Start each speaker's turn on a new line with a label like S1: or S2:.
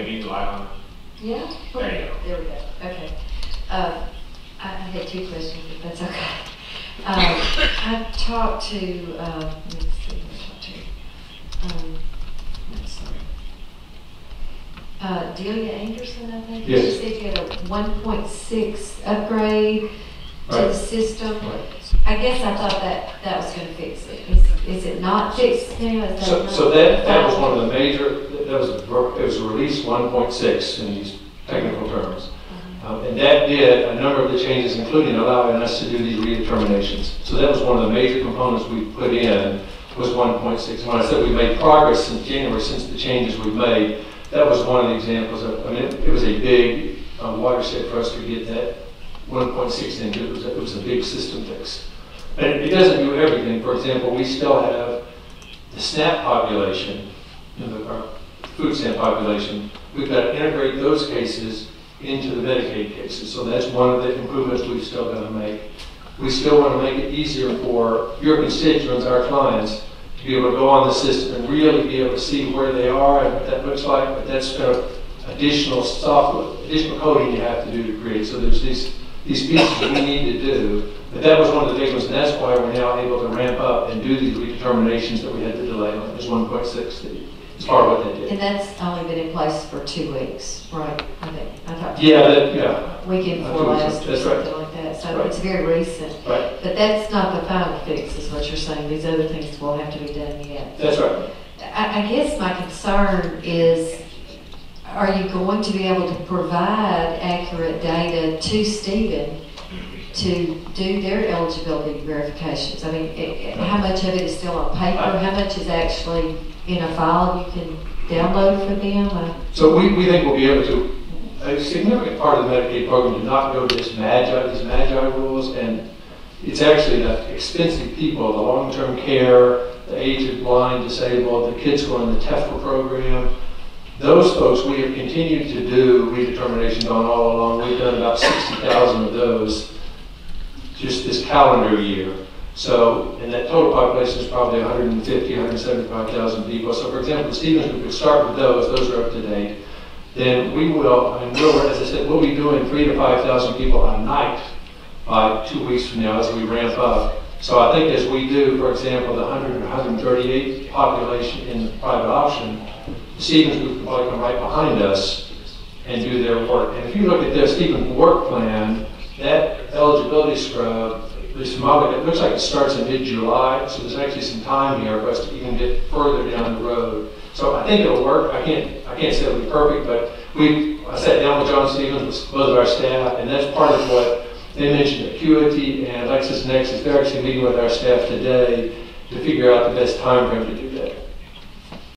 S1: need the light on?
S2: Yeah.
S1: There you go.
S2: There we go. Okay. I had two questions, if that's okay. I talked to, let me see who I talked to. I'm sorry. Delia Anderson, I think.
S3: Yes.
S2: She said you had a 1.6 upgrade to the system.
S3: Right.
S2: I guess I thought that was going to fix it. Is it not fixed now? Is
S3: So that was one of the major, it was a release 1.6 in these technical terms. And that did a number of the changes, including allowing us to do these redeterminations. So that was one of the major components we put in, was 1.6. When I said we made progress since January, since the changes we've made, that was one of the examples of, I mean, it was a big watershed for us to get that 1.6 into. It was a big system fix. And it doesn't do everything. For example, we still have the SNAP population, our food stamp population. We've got to integrate those cases into the Medicaid cases. So that's one of the improvements we've still got to make. We still want to make it easier for your constituents, our clients, to be able to go on the system and really be able to see where they are and what that looks like. But that's kind of additional software, additional coding you have to do to create. So there's these pieces we need to do. But that was one of the big ones, and that's why we're now able to ramp up and do these redeterminations that we had to delay on. There's 1.6 as part of what they did.
S2: And that's only been in place for 2 weeks, right? I think I talked
S3: Yeah,
S2: weekend before last or
S3: that's
S2: something
S3: right.
S2: like that. So
S3: Right.
S2: it's very recent.
S3: Right.
S2: But that's not the final fix, is what you're saying. These other things will have to be done yet.
S3: That's right.
S2: I guess my concern is, are you going to be able to provide accurate data to Stephen to do their eligibility verifications? I mean, how much of it is still on paper? How much is actually in a file you can download for them?
S3: So we think we'll be able to, a significant part of the Medicaid program did not go to these MAGI rules, and it's actually the expensive people, the long-term care, the aged, blind, disabled, the kids who are in the TEFRA program. Those folks we have continued to do redeterminations on all along. We've done about 60,000 of those just this calendar year. So, and that total population is probably 150, 175,000 people. So for example, Stevens, we could start with those are up to date. Then we will, I mean, as I said, we'll be doing 3,000 to 5,000 people a night by 2 weeks from now as we ramp up. So I think as we do, for example, the 100 and 138 population in the private option, the Stevens group will probably come right behind us and do their work. And if you look at their Stevens work plan, that eligibility scrub, it looks like it starts in mid-July, so there's actually some time here for us to even get further down the road. So I think it'll work. I can't say it'll be perfect, but I sat down with John Stevens, with both of our staff, and that's part of what they mentioned. Acuity and LexisNexis, they're actually meeting with our staff today to figure out the best time frame to do that.